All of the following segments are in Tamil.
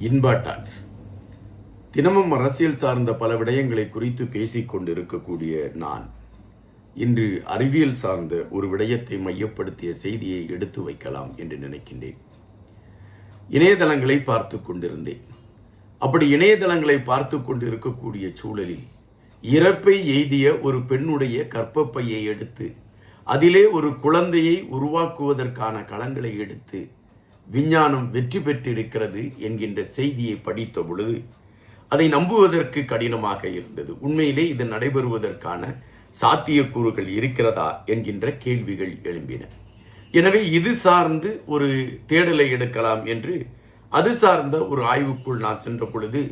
இன்பா டாக்ஸ் தினமும் அரசியல் சார்ந்த பல விடயங்களை குறித்து பேசிக் கொண்டிருக்கக்கூடிய நான் இன்று அறிவியல் சார்ந்த ஒரு விடயத்தை மையப்படுத்திய செய்தியை எடுத்து வைக்கலாம் என்று நினைக்கின்றேன். இணையதளங்களை பார்த்து கொண்டிருந்தேன். அப்படி இணையதளங்களை பார்த்து கொண்டு இருக்கக்கூடிய சூழலில் இறப்பை எய்திய ஒரு பெண்ணுடைய கர்ப்பப்பையை எடுத்து அதிலே ஒரு குழந்தையை உருவாக்குவதற்கான களங்களை எடுத்து விஞ்ஞானம் வெற்றி பெற்றிருக்கிறது என்கின்ற செய்தியை படித்த பொழுது அதை நம்புவதற்கு கடினமாக இருந்தது. உண்மையிலே இது நடைபெறுவதற்கான சாத்தியக்கூறுகள் இருக்கிறதா என்கின்ற கேள்விகள் எழும்பின. எனவே இது சார்ந்து ஒரு தேடலை எடுக்கலாம் என்று அது சார்ந்த ஒரு ஆய்வுக்குள் நான் சென்ற பொழுது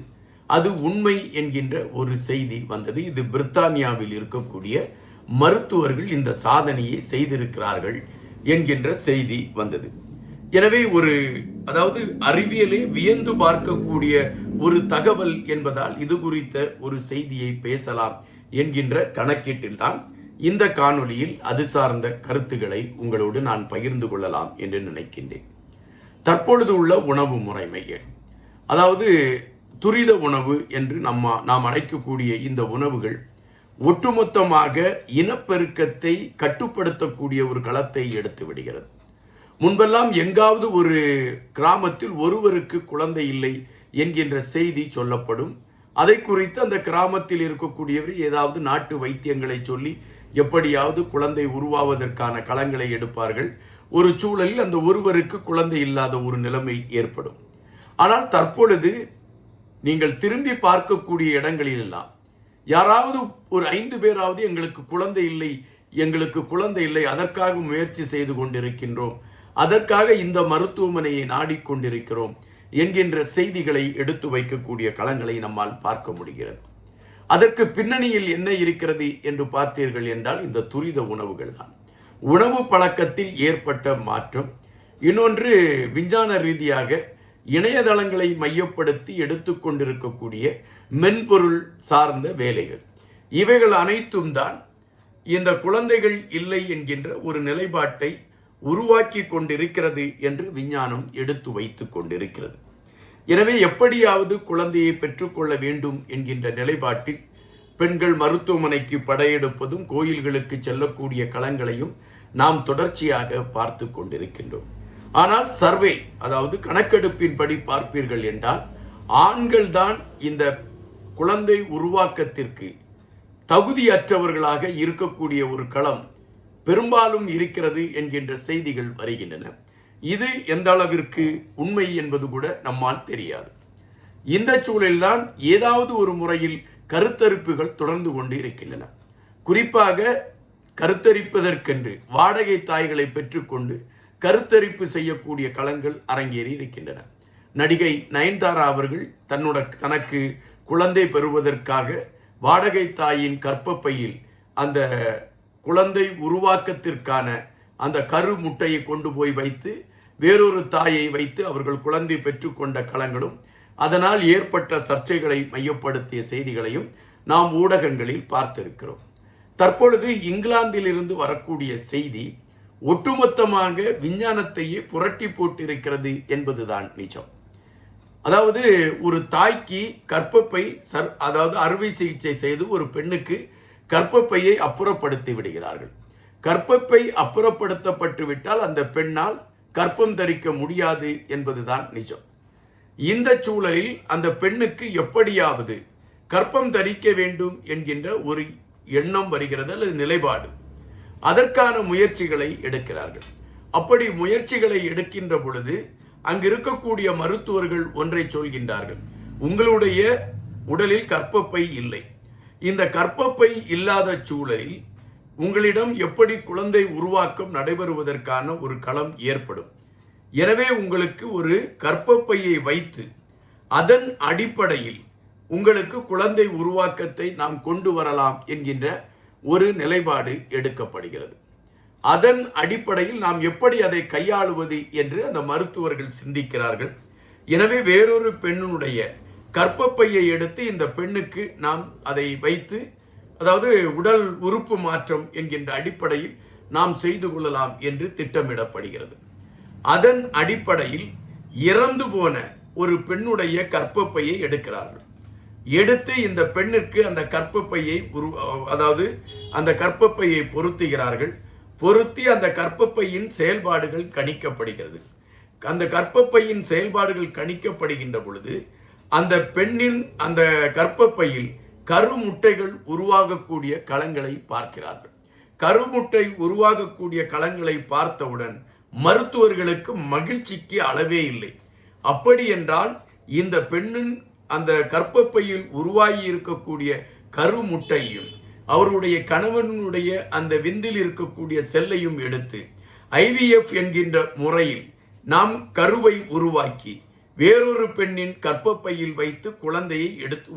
அது உண்மை என்கின்ற ஒரு செய்தி வந்தது. இது பிரித்தானியாவில் இருக்கக்கூடிய மருத்துவர்கள் இந்த சாதனையை செய்திருக்கிறார்கள் என்கின்ற செய்தி வந்தது. எனவே அதாவது அறிவியலை வியந்து பார்க்கக்கூடிய ஒரு தகவல் என்பதால் இது குறித்த ஒரு செய்தியை பேசலாம் என்கின்ற கணக்கீட்டில் தான் இந்த காணொளியில் அது சார்ந்த கருத்துக்களை உங்களோடு நான் பகிர்ந்து கொள்ளலாம் என்று நினைக்கின்றேன். தற்பொழுது உள்ள உணவு முறைமைகள், அதாவது துரித உணவு என்று நாம் அழைக்கக்கூடிய இந்த உணவுகள் ஒட்டுமொத்தமாக இனப்பெருக்கத்தை கட்டுப்படுத்தக்கூடிய ஒரு களத்தை எடுத்து விடுகிறது. முன்பெல்லாம் எங்காவது ஒரு கிராமத்தில் ஒருவருக்கு குழந்தை இல்லை என்கின்ற செய்தி சொல்லப்படும். அதை குறித்து அந்த கிராமத்தில் இருக்கக்கூடியவர் ஏதாவது நாட்டு வைத்தியங்களை சொல்லி எப்படியாவது குழந்தை உருவாவதற்கான களங்களை எடுப்பார்கள். ஒரு சூழலில் அந்த ஒருவருக்கு குழந்தை இல்லாத ஒரு நிலைமை ஏற்படும். ஆனால் தற்பொழுது நீங்கள் திரும்பி பார்க்கக்கூடிய இடங்களிலெல்லாம் யாராவது ஒரு 5 பேராவது எங்களுக்கு குழந்தை இல்லை அதற்காக முயற்சி செய்து கொண்டிருக்கின்றோம், அதற்காக இந்த மருத்துவமனையை நாடிக்கொண்டிருக்கிறோம் என்கின்ற செய்திகளை எடுத்து வைக்கக்கூடிய களங்களை நம்மால் பார்க்க முடிகிறது. அதற்கு பின்னணியில் என்ன இருக்கிறது என்று பார்த்தீர்கள் என்றால் இந்த துரித உணவுகள் தான். உணவு பழக்கத்தில் ஏற்பட்ட மாற்றம். இன்னொன்று விஞ்ஞான ரீதியாக இணையதளங்களை மையப்படுத்தி எடுத்துக்கொண்டிருக்கக்கூடிய மென்பொருள் சார்ந்த வேலைகள். இவைகள் அனைத்தும் தான் இந்த குழந்தைகள் இல்லை என்கின்ற ஒரு நிலைப்பாட்டை உருவாக்கி கொண்டிருக்கிறது என்று விஞ்ஞானம் எடுத்து வைத்து கொண்டிருக்கிறது. எனவே எப்படியாவது குழந்தையை பெற்றுக்கொள்ள வேண்டும் என்கின்ற நிலைப்பாட்டில் பெண்கள் மருத்துவமனைக்கு படையெடுப்பதும் கோயில்களுக்கு செல்லக்கூடிய களங்களையும் நாம் தொடர்ச்சியாக பார்த்து கொண்டிருக்கின்றோம். ஆனால் சர்வே, அதாவது கணக்கெடுப்பின்படி பார்ப்பீர்கள் என்றால் ஆண்கள் தான் இந்த குழந்தை உருவாக்கத்திற்கு தகுதியற்றவர்களாக இருக்கக்கூடிய ஒரு களம் பெரும்பாலும் இருக்கிறது என்கின்ற செய்திகள் வருகின்றன. இது எந்த அளவிற்கு உண்மை என்பது கூட நம்மால் தெரியாது. இந்த சூழலில்தான் ஏதாவது ஒரு முறையில் கருத்தரிப்புகள் தொடர்ந்து கொண்டு இருக்கின்றன. குறிப்பாக கருத்தரிப்பதற்கு வாடகை தாய்களை பெற்றுக்கொண்டு கருத்தரிப்பு செய்யக்கூடிய களங்கள் அரங்கேறி இருக்கின்றன. நடிகை நயன்தாரா அவர்கள் தனக்கு குழந்தை பெறுவதற்காக வாடகை தாயின் கர்ப்பப்பையில் அந்த குழந்தை உருவாக்கத்திற்கான அந்த கரு முட்டையை கொண்டு போய் வைத்து வேறொரு தாயை வைத்து அவர்கள் குழந்தை பெற்றுக்கொண்ட களங்களும் அதனால் ஏற்பட்ட சர்ச்சைகளை மையப்படுத்திய செய்திகளையும் நாம் ஊடகங்களில் பார்த்திருக்கிறோம். தற்பொழுது இங்கிலாந்தில் இருந்து வரக்கூடிய செய்தி ஒட்டுமொத்தமாக விஞ்ஞானத்தையே புரட்டி போட்டிருக்கிறது என்பதுதான் நிஜம். அதாவது ஒரு தாய்க்கு கர்ப்பப்பை அதாவது அறுவை சிகிச்சை செய்து ஒரு பெண்ணுக்கு கர்ப்பப்பையை அப்புறப்படுத்தி விடுகிறார்கள். கர்ப்பப்பை அப்புறப்படுத்தப்பட்டு விட்டால் அந்த பெண்ணால் கர்ப்பம் தரிக்க முடியாது என்பதுதான் நிஜம். இந்த சூழலில் அந்த பெண்ணுக்கு எப்படியாவது கர்ப்பம் தரிக்க வேண்டும் என்கின்ற ஒரு எண்ணம் வருகிறது அல்லது நிலைப்பாடு. அதற்கான முயற்சிகளை எடுக்கிறார்கள். அப்படி முயற்சிகளை எடுக்கின்ற பொழுது அங்கு இருக்கக்கூடிய மருத்துவர்கள் ஒன்றை சொல்கின்றார்கள், உங்களுடைய உடலில் கர்ப்பப்பை இல்லை. இந்த கர்ப்பப்பை இல்லாத சூழலில் உங்களிடம் எப்படி குழந்தை உருவாக்கம் நடைபெறுவதற்கான ஒரு களம் ஏற்படும். எனவே உங்களுக்கு ஒரு கர்ப்பப்பையை வைத்து அதன் அடிப்படையில் உங்களுக்கு குழந்தை உருவாக்கத்தை நாம் கொண்டு வரலாம் என்கின்ற ஒரு நிலைப்பாடு எடுக்கப்படுகிறது. அதன் அடிப்படையில் நாம் எப்படி அதை கையாளுவது என்று அந்த மருத்துவர்கள் சிந்திக்கிறார்கள். எனவே வேறொரு பெண்ணுடைய கர்ப்பப்பையை எடுத்து இந்த பெண்ணுக்கு நாம் அதை வைத்து, அதாவது உடல் உறுப்பு மாற்றம் என்கின்ற அடிப்படையில் நாம் செய்து கொள்ளலாம் என்று திட்டமிடப்படுகிறது. அதன் அடிப்படையில் இறந்து போன ஒரு பெண்ணுடைய கர்ப்பப்பையை எடுக்கிறார்கள். எடுத்து இந்த பெண்ணிற்கு அந்த கர்ப்பப்பையை அதாவது அந்த கர்ப்பப்பையை பொருத்துகிறார்கள். பொருத்தி அந்த கர்ப்பப்பையின் செயல்பாடுகள் கணிக்கப்படுகிறது. அந்த கர்ப்பப்பையின் செயல்பாடுகள் கணிக்கப்படுகின்ற பொழுது அந்த பெண்ணின் அந்த கர்ப்பப்பையில் கருமுட்டைகள் உருவாகக்கூடிய களங்களை பார்க்கிறார்கள். கருமுட்டை உருவாகக்கூடிய களங்களை பார்த்தவுடன் மருத்துவர்களுக்கு மகிழ்ச்சிக்கு அளவே இல்லை. அப்படி என்றால் இந்த பெண்ணின் அந்த கர்ப்பப்பையில் உருவாகி இருக்கக்கூடிய கருமுட்டையும் அவருடைய கணவனுடைய அந்த விந்தில் இருக்கக்கூடிய செல்லையும் எடுத்து IVF என்கின்ற முறையில் நாம் கருவை உருவாக்கி வேறொரு பெண்ணின் கர்ப்பப்பையில் வைத்து குழந்தையை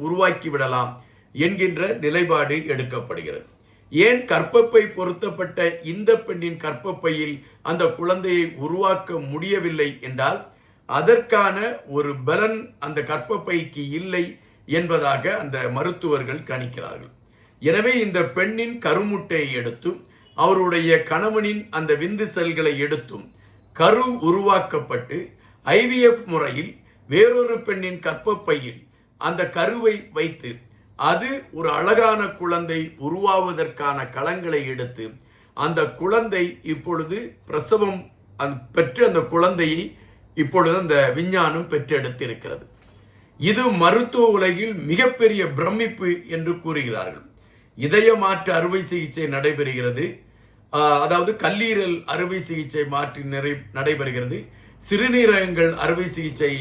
உருவாக்கி விடலாம் என்கின்ற நிலைப்பாடு எடுக்கப்படுகிறது. ஏன் கர்ப்பப்பை பொருத்தப்பட்ட இந்த பெண்ணின் கர்ப்பப்பையில் அந்த குழந்தையை உருவாக்க முடியவில்லை என்றால் அதற்கான ஒரு பலன் அந்த கர்ப்பப்பைக்கு இல்லை என்பதாக அந்த மருத்துவர்கள் கணிக்கிறார்கள். எனவே இந்த பெண்ணின் கருமுட்டையை எடுத்தும் அவருடைய கணவனின் அந்த விந்து செல்களை எடுத்தும் கரு உருவாக்கப்பட்டு IVF முறையில் வேறொரு பெண்ணின் கர்ப்பப்பையில் அந்த கருவை வைத்து அது ஒரு அழகான குழந்தை உருவாவதற்கான களங்களை எடுத்து அந்த குழந்தை இப்பொழுது பிரசவம் பெற்று அந்த குழந்தையை இப்பொழுது அந்த விஞ்ஞானம் பெற்றெடுத்திருக்கிறது. இது மருத்துவ உலகில் மிகப்பெரிய பிரமிப்பு என்று கூறுகிறார்கள். இதய மாற்று அறுவை சிகிச்சை நடைபெறுகிறது. அதாவது கல்லீரல் அறுவை சிகிச்சை நடைபெறுகிறது. சிறுநீரகங்கள் அறுவை சிகிச்சை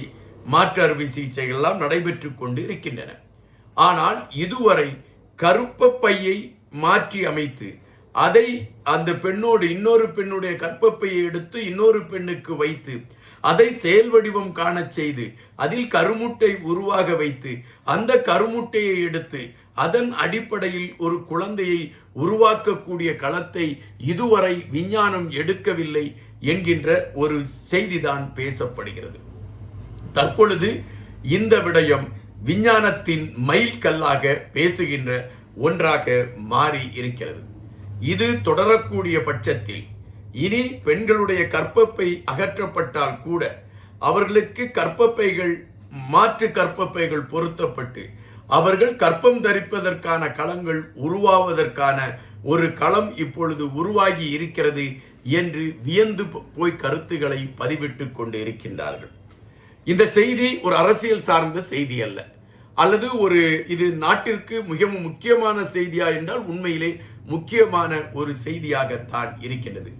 மாற்று அறுவை சிகிச்சைகள் எல்லாம் நடைபெற்று கொண்டு இருக்கின்றன. ஆனால் இதுவரை கர்ப்பப்பையை மாற்றி அமைத்து அதை அந்த பெண்ணோடு இன்னொரு பெண்ணுடைய கர்ப்பப்பையை எடுத்து இன்னொரு பெண்ணுக்கு வைத்து அதை செயல் வடிவம் காண செய்து அதில் கருமுட்டை உருவாக வைத்து அந்த கருமுட்டையை எடுத்து அதன் அடிப்படையில் ஒரு குழந்தையை உருவாக்கக்கூடிய களத்தை இதுவரை விஞ்ஞானம் எடுக்கவில்லை என்கின்ற ஒரு செய்திதான் பேசப்படுகிறது. தற்பொழுது இந்த விடயம் விஞ்ஞானத்தின் மைல்கல்லாக பேசுகின்ற ஒன்றாக மாறி இருக்கிறது. இது தொடரக்கூடிய பட்சத்தில் இனி பெண்களுடைய கர்ப்பப்பை அகற்றப்பட்டால் கூட அவர்களுக்கு மாற்று கர்ப்பப்பைகள் பொருத்தப்பட்டு அவர்கள் கர்ப்பம் தரிப்பதற்கான களங்கள் உருவாவதற்கான ஒரு களம் இப்பொழுது உருவாகி இருக்கிறது என்று வியந்து போய் கருத்துக்களை பதிவிட்டு கொண்டு இருக்கின்றார்கள். இந்த செய்தி ஒரு அரசியல் சார்ந்த செய்தி அல்ல, அல்லது இது நாட்டிற்கு மிகவும் முக்கியமான செய்தியா என்றால் உண்மையிலே முக்கியமான ஒரு செய்தியாகத்தான் இருக்கின்றது.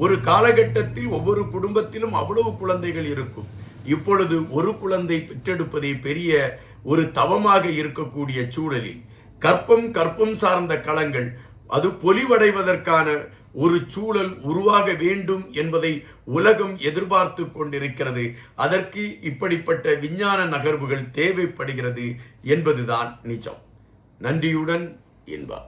ஒரு காலகட்டத்தில் ஒவ்வொரு குடும்பத்திலும் அவ்வளவு குழந்தைகள் இருக்கும். இப்பொழுது ஒரு குழந்தை பெற்றெடுப்பதே பெரிய ஒரு தவமாக இருக்கக்கூடிய சூழலில் கர்ப்பம் சார்ந்த களங்கள் அது பொலிவடைவதற்கான ஒரு சூழல் உருவாக வேண்டும் என்பதை உலகம் எதிர்பார்த்து கொண்டிருக்கிறது. அதற்கு இப்படிப்பட்ட விஞ்ஞான நகர்வுகள் தேவைப்படுகிறது என்பதுதான் நிஜம். நன்றியுடன் இன்பா.